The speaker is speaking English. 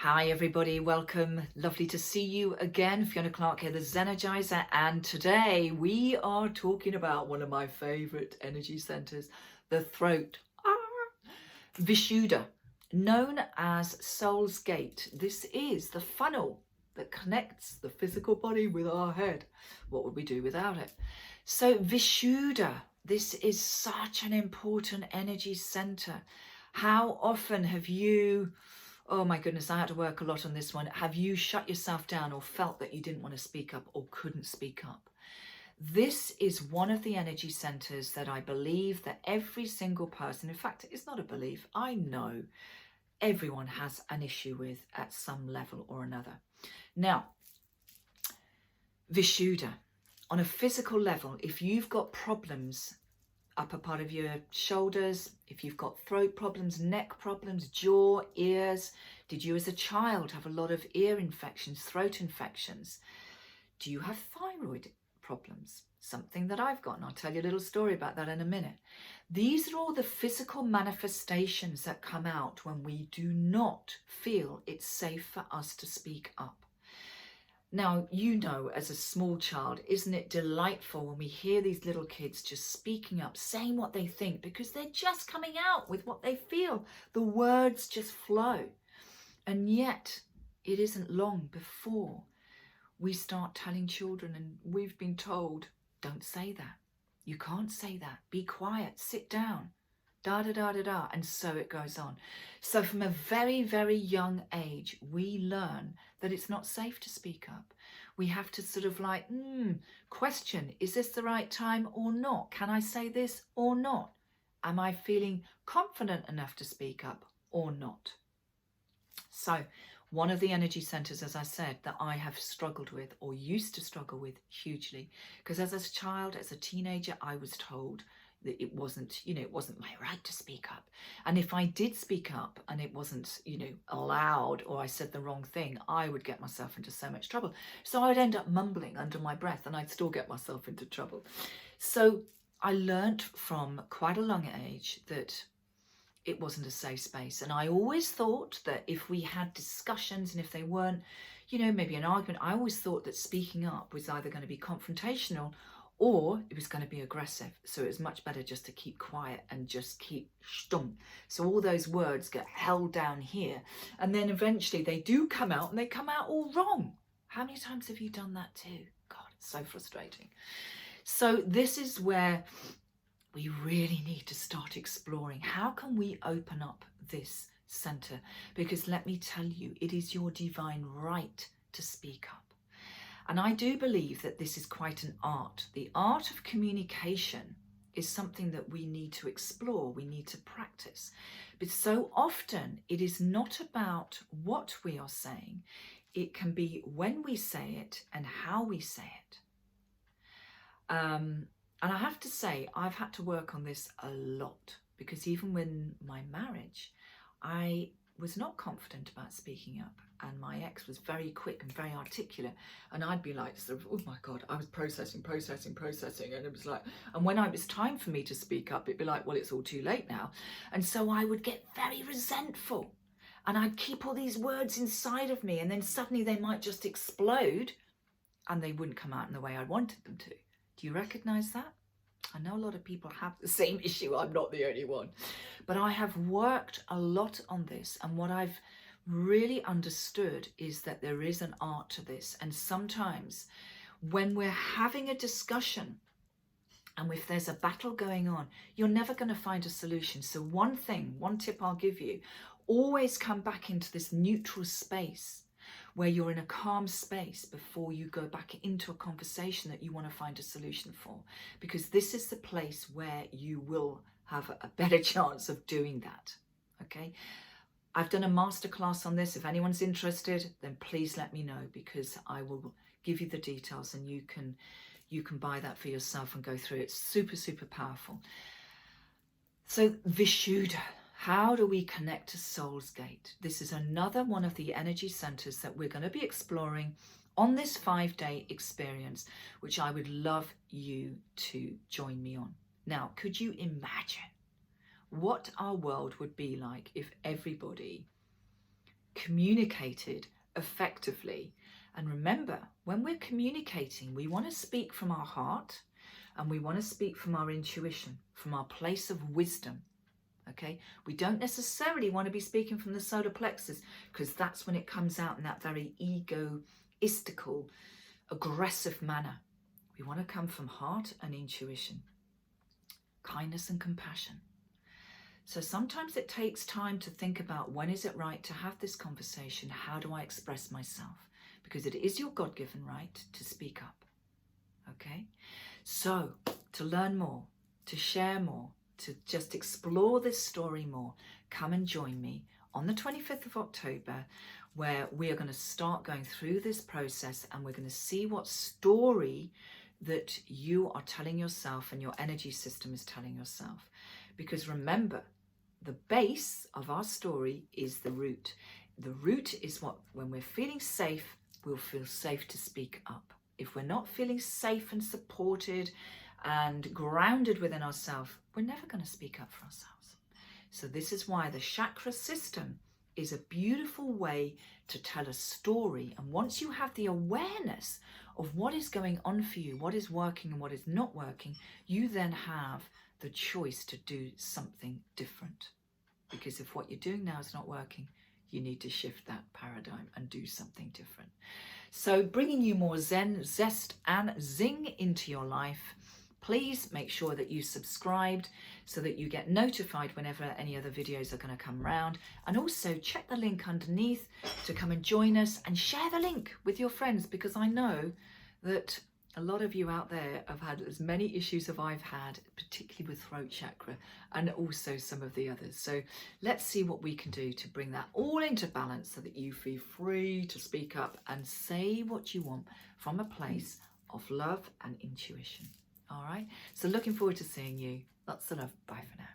Hi everybody, welcome. Lovely to see you again. Fiona Clark here, the Zenergizer, and today we are talking about one of my favorite energy centers, the throat. Vishuddha, known as Soulsgate. This is the funnel that connects the physical body with our head. What would we do without it? So Vishuddha, this is such an important energy center. How often have you, oh my goodness, I had to work a lot on this one. Have you shut yourself down or felt that you didn't want to speak up or couldn't speak up? This is one of the energy centers that I believe that every single person, in fact, it's not a belief, I know everyone has an issue with at some level or another. Now, Vishuddha, on a physical level, if you've got problems, upper part of your shoulders, if you've got throat problems, neck problems, jaw, ears, did you as a child have a lot of ear infections, throat infections? Do you have thyroid problems? Something that I've got, and I'll tell you a little story about that in a minute. These are all the physical manifestations that come out when we do not feel it's safe for us to speak up. Now, you know, as a small child, isn't it delightful when we hear these little kids just speaking up, saying what they think, because they're just coming out with what they feel. The words just flow. And yet, it isn't long before we start telling children, and we've been told, don't say that. You can't say that. Be quiet. Sit down. Da, da, da, da, da. And so it goes on. So from a very, very young age, we learn that it's not safe to speak up. We have to sort of like, question, is this the right time or not? Can I say this or not? Am I feeling confident enough to speak up or not? So one of the energy centers, as I said, that I have struggled with or used to struggle with hugely, because as a child, as a teenager, I was told that it wasn't, it wasn't my right to speak up. And if I did speak up and it wasn't, allowed, or I said the wrong thing, I would get myself into so much trouble. So I'd end up mumbling under my breath and I'd still get myself into trouble. So I learned from quite a young age that it wasn't a safe space. And I always thought that if we had discussions and if they weren't, maybe an argument, I always thought that speaking up was either going to be confrontational or it was going to be aggressive. So it was much better just to keep quiet and just keep stumm. So all those words get held down here. And then eventually they do come out and they come out all wrong. How many times have you done that too? God, it's so frustrating. So this is where we really need to start exploring. How can we open up this center? Because let me tell you, it is your divine right to speak up. And I do believe that this is quite an art. The art of communication is something that we need to explore, we need to practice. But so often it is not about what we are saying. It can be when we say it and how we say it. And I have to say, I've had to work on this a lot, because even when my marriage, I was not confident about speaking up, and my ex was very quick and very articulate, and I'd be like, sort of, oh my God, I was processing, and it was like, and when it was time for me to speak up, it'd be like, well, it's all too late now. And so I would get very resentful, and I'd keep all these words inside of me, and then suddenly they might just explode, and they wouldn't come out in the way I wanted them to. Do you recognize that? I know a lot of people have the same issue. I'm not the only one. But I have worked a lot on this. And what I've really understood is that there is an art to this. And sometimes when we're having a discussion and if there's a battle going on, you're never going to find a solution. So one tip I'll give you, always come back into this neutral space where you're in a calm space before you go back into a conversation that you want to find a solution for. Because this is the place where you will have a better chance of doing that, okay? I've done a masterclass on this. If anyone's interested, then please let me know, because I will give you the details and you can buy that for yourself and go through it. It's super, super powerful. So Vishuddha. How do we connect to Soulsgate? This is another one of the energy centers that we're going to be exploring on this 5-day experience, which I would love you to join me on. Now, could you imagine what our world would be like if everybody communicated effectively. And remember, when we're communicating, we want to speak from our heart and we want to speak from our intuition, from our place of wisdom. Okay, we don't necessarily want to be speaking from the solar plexus, because that's when it comes out in that very egoistical, aggressive manner. We want to come from heart and intuition, kindness and compassion. So sometimes it takes time to think about, when is it right to have this conversation? How do I express myself? Because it is your God-given right to speak up. Okay, so to learn more, to share more, to just explore this story more, come and join me on the 25th of October, where we are going to start going through this process, and we're going to see what story that you are telling yourself and your energy system is telling yourself. Because remember, the base of our story is the root. The root is what, when we're feeling safe, we'll feel safe to speak up. If we're not feeling safe and supported and grounded within ourselves, we're never going to speak up for ourselves. So this is why the chakra system is a beautiful way to tell a story. And once you have the awareness of what is going on for you, what is working and what is not working, you then have the choice to do something different. Because if what you're doing now is not working, you need to shift that paradigm and do something different. So bringing you more zen, zest and zing into your life. Please make sure that you subscribed so that you get notified whenever any other videos are going to come around. And also check the link underneath to come and join us, and share the link with your friends, because I know that a lot of you out there have had as many issues as I've had, particularly with throat chakra, and also some of the others. So let's see what we can do to bring that all into balance so that you feel free to speak up and say what you want from a place of love and intuition. All right, so looking forward to seeing you. Lots of love. Bye for now.